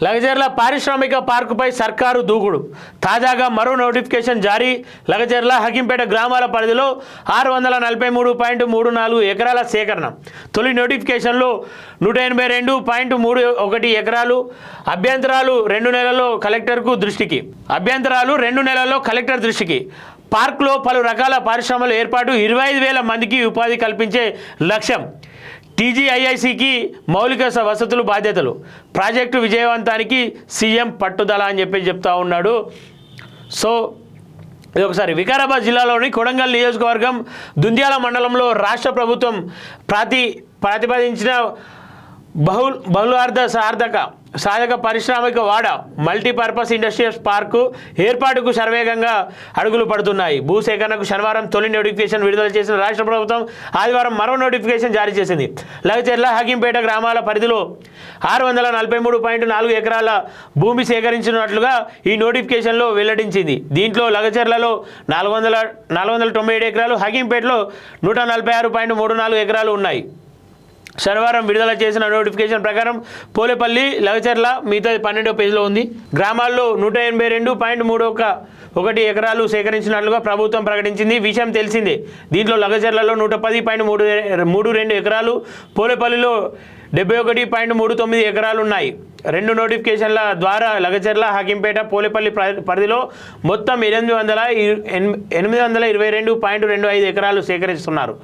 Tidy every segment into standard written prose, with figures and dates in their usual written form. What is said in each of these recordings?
లగచర్ల పారిశ్రామిక పార్కుపై సర్కారు దూకుడు. తాజాగా మరో నోటిఫికేషన్ జారీ. లగచర్ల హకింపేట గ్రామాల పరిధిలో 643.34 ఎకరాల సేకరణ. తొలి నోటిఫికేషన్లో 182.31 ఎకరాలు. అభ్యంతరాలు 2 నెలల్లో కలెక్టర్ దృష్టికి. పార్కులో పలు రకాల పరిశ్రమల ఏర్పాటు, 25,000 మందికి ఉపాధి కల్పించే లక్ష్యం. టీజీఐఐసికి మౌలిక వసతులు బాధ్యతలు. ప్రాజెక్టు విజయవంతానికి సీఎం పట్టుదల అని చెప్తా ఉన్నాడు. సో ఇది ఒకసారి వికారాబాద్ జిల్లాలోని కొడంగల్ నియోజకవర్గం దుంద్యాల మండలంలో రాష్ట్ర ప్రభుత్వం ప్రతిపాదించిన బహుళార్థ సాధక పారిశ్రామిక వాడ మల్టీపర్పస్ ఇండస్ట్రియల్ పార్కు ఏర్పాటుకు శరవేగంగా అడుగులు పడుతున్నాయి. భూసేకరణకు శనివారం తొలి నోటిఫికేషన్ విడుదల చేసిన రాష్ట్ర ప్రభుత్వం ఆదివారం మరో నోటిఫికేషన్ జారీ చేసింది. లగచర్ల హకింపేట గ్రామాల పరిధిలో 643.4 ఎకరాల భూమి సేకరించినట్లుగా ఈ నోటిఫికేషన్లో వెల్లడించింది. దీంట్లో లగచర్లలో 497 ఎకరాలు, హకింపేటలో 146.34 ఎకరాలు ఉన్నాయి. శనివారం విడుదల చేసిన నోటిఫికేషన్ ప్రకారం పోలేపల్లి, లగచర్ల మిగతా 12వ పేజీలో ఉంది. గ్రామాల్లో 182.31 ఎకరాలు సేకరించినట్లుగా ప్రభుత్వం ప్రకటించింది. విషయం తెలిసిందే. దీంట్లో లగచర్లలో 110.32 ఎకరాలు, పోలేపల్లిలో 71.39 ఎకరాలు ఉన్నాయి. 2 నోటిఫికేషన్ల ద్వారా లగచర్ల, హకింపేట, పోలేపల్లి పరిధిలో మొత్తం 822.25 ఎకరాలు సేకరిస్తున్నారు.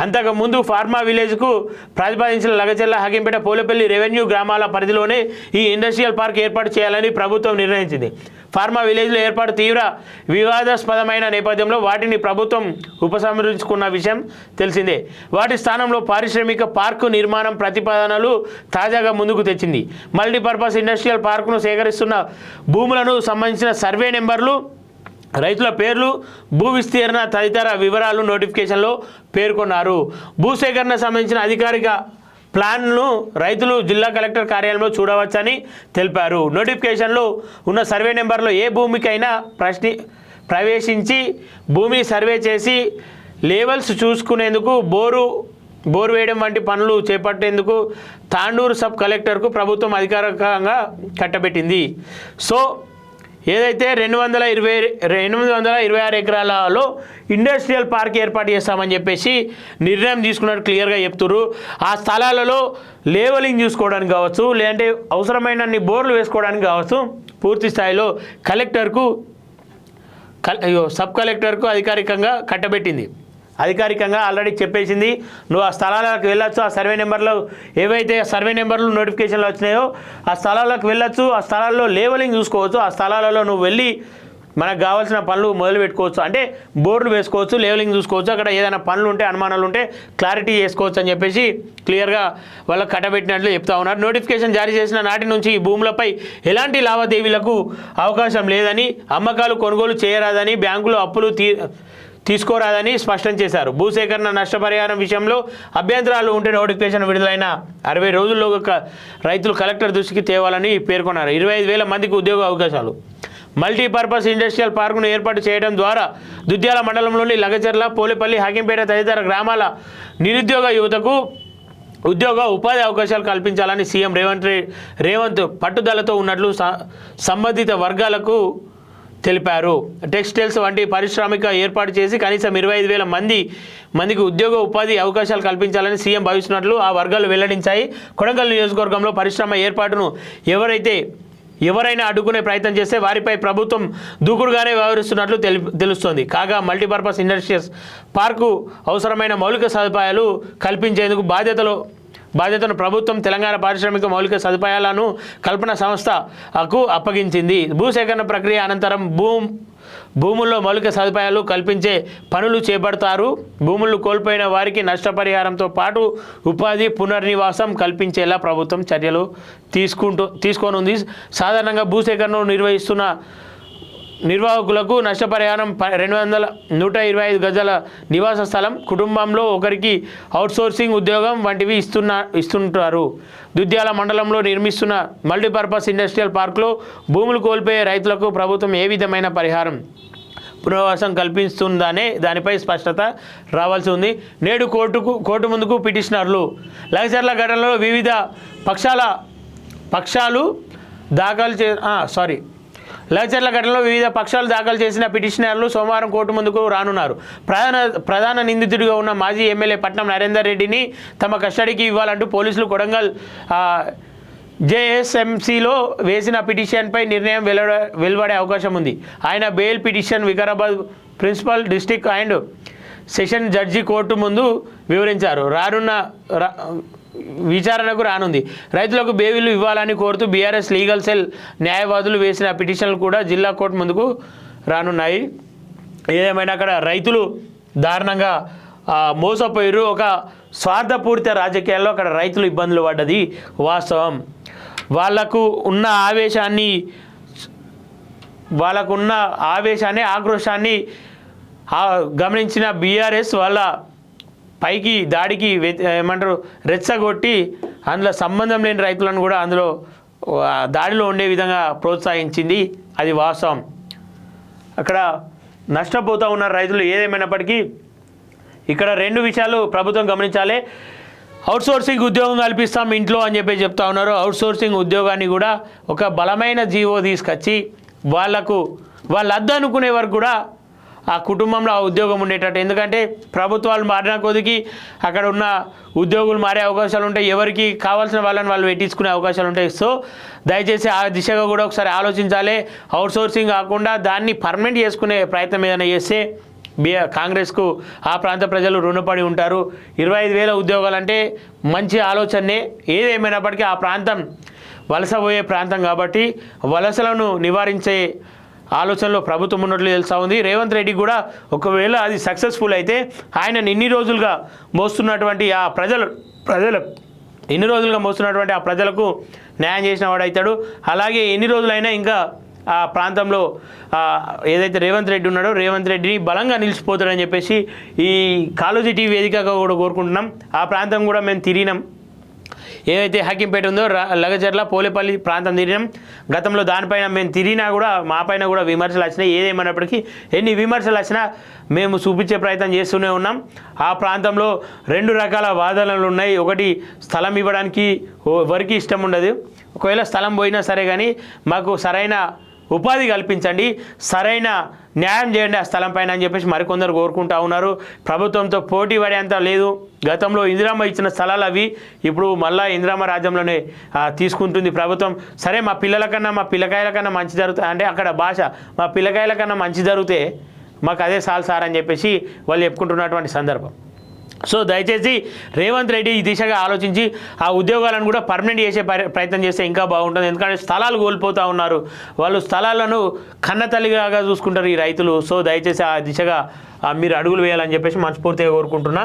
అంతకు ముందు ఫార్మా విలేజ్కు ప్రతిపాదించిన లగచర్ల, హకింపేట, పోలేపల్లి రెవెన్యూ గ్రామాల పరిధిలోనే ఈ ఇండస్ట్రియల్ పార్క్ ఏర్పాటు చేయాలని ప్రభుత్వం నిర్ణయించింది. ఫార్మా విలేజ్లో ఏర్పాటు తీవ్ర వివాదాస్పదమైన నేపథ్యంలో వాటిని ప్రభుత్వం ఉపసంహరించుకున్న విషయం తెలిసిందే. వాటి స్థానంలో పారిశ్రామిక పార్కు నిర్మాణం ప్రతిపాదనలు తాజాగా ముందుకు తెచ్చింది. మల్టీపర్పస్ ఇండస్ట్రియల్ పార్కును సేకరిస్తున్న భూములను సంబంధించిన సర్వే నెంబర్లు, రైతుల పేర్లు, భూ విస్తీర్ణ తదితర వివరాలు నోటిఫికేషన్లో పేర్కొన్నారు. భూసేకరణ సంబంధించిన అధికారిక ప్లాన్ను రైతులు జిల్లా కలెక్టర్ కార్యాలయంలో చూడవచ్చని తెలిపారు. నోటిఫికేషన్లో ఉన్న సర్వే నెంబర్లో ఏ భూమికైనా ప్రవేశించి భూమిని సర్వే చేసి లేవల్స్ చూసుకునేందుకు, బోరు వేయడం వంటి పనులు చేపట్టేందుకు తాండూరు సబ్ కలెక్టర్కు ప్రభుత్వం అధికారికంగా కట్టబెట్టింది. సో ఏదైతే 826 ఎకరాలలో ఇండస్ట్రియల్ పార్క్ ఏర్పాటు చేస్తామని చెప్పేసి నిర్ణయం తీసుకున్నట్టు క్లియర్గా చెప్తున్నారు. ఆ స్థలాలలో లేవలింగ్ చూసుకోవడానికి కావచ్చు, లేదంటే అవసరమైనన్ని బోర్లు వేసుకోవడానికి కావచ్చు, పూర్తి స్థాయిలో సబ్ కలెక్టర్కు అధికారికంగా కట్టబెట్టింది. అధికారికంగా ఆల్రెడీ చెప్పేసింది. నువ్వు ఆ స్థలాలకు వెళ్ళొచ్చు. ఆ సర్వే నెంబర్లో ఏవైతే సర్వే నెంబర్లు నోటిఫికేషన్లు వచ్చినాయో ఆ స్థలాలకు వెళ్ళొచ్చు. ఆ స్థలాల్లో లేవలింగ్ చూసుకోవచ్చు. ఆ స్థలాలలో నువ్వు వెళ్ళి మనకు కావాల్సిన పనులు మొదలు పెట్టుకోవచ్చు. అంటే బోర్డులు వేసుకోవచ్చు, లేవలింగ్ చూసుకోవచ్చు. అక్కడ ఏదైనా పనులు ఉంటే, అనుమానాలు ఉంటే క్లారిటీ చేసుకోవచ్చు అని చెప్పేసి క్లియర్గా వాళ్ళకి కట్టబెట్టినట్లు చెప్తా ఉన్నారు. నోటిఫికేషన్ జారీ చేసిన నాటి నుంచి ఈ భూములపై ఎలాంటి లావాదేవీలకు అవకాశం లేదని, అమ్మకాలు కొనుగోలు చేయరాదని, బ్యాంకులో అప్పులు తీసుకోరాదని స్పష్టం చేశారు. భూసేకరణ నష్టపరిహారం విషయంలో అభ్యంతరాలు ఉంటే నోటిఫికేషన్ విడుదలైన 60 రోజుల్లో రైతులు కలెక్టర్ దృష్టికి తేవాలని పేర్కొన్నారు. 25,000 మందికి ఉద్యోగ అవకాశాలు. మల్టీపర్పస్ ఇండస్ట్రియల్ పార్కును ఏర్పాటు చేయడం ద్వారా దుద్యాల మండలంలోని లగచర్ల, పోలేపల్లి, హకింపేట తదితర గ్రామాల నిరుద్యోగ యువతకు ఉపాధి అవకాశాలు కల్పించాలని సీఎం రేవంత్ పట్టుదలతో ఉన్నట్లు సంబంధిత వర్గాలకు తెలిపారు. టెక్స్టైల్స్ వంటి పారిశ్రామిక ఏర్పాటు చేసి కనీసం 25,000 మందికి ఉపాధి అవకాశాలు కల్పించాలని సీఎం భావిస్తున్నట్లు ఆ వర్గాలు వెల్లడించాయి. కొడంగల్ నియోజకవర్గంలో పరిశ్రమ ఏర్పాటును ఎవరైనా అడ్డుకునే ప్రయత్నం చేస్తే వారిపై ప్రభుత్వం దూకుడుగానే వ్యవహరిస్తున్నట్లు తెలుస్తోంది. కాగా మల్టీపర్పస్ ఇండస్ట్రియల్ పార్కు అవసరమైన మౌలిక సదుపాయాలు కల్పించేందుకు బాధ్యతను ప్రభుత్వం తెలంగాణ పారిశ్రామిక మౌలిక సదుపాయాలను కల్పన సంస్థకు అప్పగించింది. భూసేకరణ ప్రక్రియ అనంతరం భూముల్లో మౌలిక సదుపాయాలు కల్పించే పనులు చేపడతారు. భూములు కోల్పోయిన వారికి నష్టపరిహారంతో పాటు ఉపాధి, పునర్నివాసం కల్పించేలా ప్రభుత్వం చర్యలు తీసుకోనుంది. సాధారణంగా భూసేకరణను నిర్వహిస్తున్న నిర్వాహకులకు నష్టపరిహారం 125 గజాల నివాస స్థలం, కుటుంబంలో ఒకరికి అవుట్సోర్సింగ్ ఉద్యోగం వంటివి ఇస్తుంటారు. దుద్యాల మండలంలో నిర్మిస్తున్న మల్టీపర్పస్ ఇండస్ట్రియల్ పార్కులో భూములు కోల్పోయే రైతులకు ప్రభుత్వం ఏ విధమైన పరిహారం, పునర్వాసం కల్పిస్తుందనే దానిపై స్పష్టత రావాల్సి ఉంది. నేడు కోర్టు ముందుకు పిటిషనర్లు. లగచర్ల ఘటనలో వివిధ పక్షాలు లగచర్ల ఘటనలో వివిధ పక్షాలు దాఖలు చేసిన పిటిషనర్లు సోమవారం కోర్టు ముందుకు రానున్నారు. ప్రధాన నిందితుడిగా ఉన్న మాజీ ఎమ్మెల్యే పట్నం నరేందర్ రెడ్డిని తమ కస్టడీకి ఇవ్వాలంటూ పోలీసులు కొడంగల్ జేఎస్ఎంసీలో వేసిన పిటిషన్పై నిర్ణయం వెలువడే అవకాశం ఉంది. ఆయన bail petition Vikarabad principal district and session judge court ముందు వివరించారు. విచారణకు రానుంది. రైతులకు బెయిల్ ఇవ్వాలని కోరుతూ బీఆర్ఎస్ లీగల్ సెల్ న్యాయవాదులు వేసిన పిటిషన్లు కూడా జిల్లా కోర్టు ముందుకు రానున్నాయి. ఏదేమైనా అక్కడ రైతులు దారుణంగా మోసపోయారు. ఒక స్వార్థపూరిత రాజకీయాల్లో అక్కడ రైతులు ఇబ్బందులు పడ్డది వాస్తవం. వాళ్ళకున్న ఆవేశాన్ని ఆక్రోశాన్ని గమనించిన బీఆర్ఎస్ వాళ్ళ పైకి దాడికి ఏమంటారు రెచ్చగొట్టి అందులో సంబంధం లేని రైతులను కూడా అందులో దాడిలో ఉండే విధంగా ప్రోత్సహించింది. అది వాస్తవం. అక్కడ నష్టపోతూ ఉన్న రైతులు ఏదేమైనప్పటికీ ఇక్కడ 2 విషయాలు ప్రభుత్వం గమనించాలి. అవుట్సోర్సింగ్ ఉద్యోగం కల్పిస్తాం ఇంట్లో అని చెప్పి చెప్తా ఉన్నారు. అవుట్సోర్సింగ్ ఉద్యోగాన్ని కూడా ఒక బలమైన జీవో తీసుకొచ్చి వాళ్ళు అద్దు అనుకునే వరకు కూడా ఆ కుటుంబంలో ఆ ఉద్యోగం ఉండేటట్టు. ఎందుకంటే ప్రభుత్వాలు మారిన కొద్దికి అక్కడ ఉన్న ఉద్యోగులు మారే అవకాశాలు ఉంటాయి. ఎవరికి కావాల్సిన వాళ్ళని వాళ్ళు పెట్టించుకునే అవకాశాలు ఉంటాయి. సో దయచేసి ఆ దిశగా కూడా ఒకసారి ఆలోచించాలి. అవుట్సోర్సింగ్ కాకుండా దాన్ని పర్మనెంట్ చేసుకునే ప్రయత్నం ఏదైనా చేస్తే కాంగ్రెస్కు ఆ ప్రాంత ప్రజలు రుణపడి ఉంటారు. 25,000 ఉద్యోగాలు అంటే మంచి ఆలోచనే. ఏదేమైనప్పటికీ ఆ ప్రాంతం వలసపోయే ప్రాంతం కాబట్టి వలసలను నివారించే ఆలోచనలో ప్రభుత్వం ఉన్నట్లు తెలుస్తూ ఉంది. రేవంత్ రెడ్డి కూడా ఒకవేళ అది సక్సెస్ఫుల్ అయితే ఆయన ఇన్ని రోజులుగా మోస్తున్నటువంటి ఆ ప్రజలకు న్యాయం చేసిన వాడు అవుతాడు. అలాగే ఎన్ని రోజులైనా ఇంకా ఆ ప్రాంతంలో ఏదైతే రేవంత్ రెడ్డి ఉన్నాడో రేవంత్ రెడ్డిని బలంగా నిలిచిపోతాడని చెప్పేసి ఈ కాళోజీ టీవీ వేదికగా కూడా కోరుకుంటున్నాం. ఆ ప్రాంతం కూడా మేము తిరిగినాం. ఏదైతే హకీంపేట ఉందో లగచర్ల పోలేపల్లి ప్రాంతం తిరిగినాం. గతంలో దానిపైన మేము తిరిగినా కూడా మా పైన కూడా విమర్శలు వచ్చినాయి. ఏదేమైనప్పటికీ ఎన్ని విమర్శలు వచ్చినా మేము చూపించే ప్రయత్నం చేస్తూనే ఉన్నాం. ఆ ప్రాంతంలో 2 రకాల వాదనలు ఉన్నాయి. ఒకటి స్థలం ఇవ్వడానికి ఎవరికి ఇష్టం ఉండదు. ఒకవేళ స్థలం పోయినా సరే కానీ మాకు సరైన ఉపాధి కల్పించండి, సరైన న్యాయం చేయండి ఆ స్థలం పైన అని చెప్పేసి మరికొందరు కోరుకుంటూ ఉన్నారు. ప్రభుత్వంతో పోటీ పడేంత లేదు. గతంలో ఇందిరామ్మ ఇచ్చిన స్థలాలు అవి ఇప్పుడు మళ్ళీ ఇందిరామ్మ రాజ్యంలోనే తీసుకుంటుంది ప్రభుత్వం. సరే మా పిల్లకాయల కన్నా మంచి జరుగుతుంది అంటే అక్కడ భాష మా పిల్లకాయల కన్నా మంచి జరిగితే మాకు అదే చాలు సార్ అని చెప్పేసి వాళ్ళు చెప్పుకుంటున్నటువంటి సందర్భం. సో దయచేసి రేవంత్ రెడ్డి ఈ దిశగా ఆలోచించి ఆ ఉద్యోగాలను కూడా పర్మనెంట్ చేసే ప్రయత్నం చేస్తే ఇంకా బాగుంటుంది. ఎందుకంటే స్థలాలు కోల్పోతూ ఉన్నారు. వాళ్ళు స్థలాలను కన్నతల్లిగా చూసుకుంటారు ఈ రైతులు. సో దయచేసి ఆ దిశగా మీరు అడుగులు వేయాలని చెప్పేసి మనస్ఫూర్తిగా కోరుకుంటున్నా.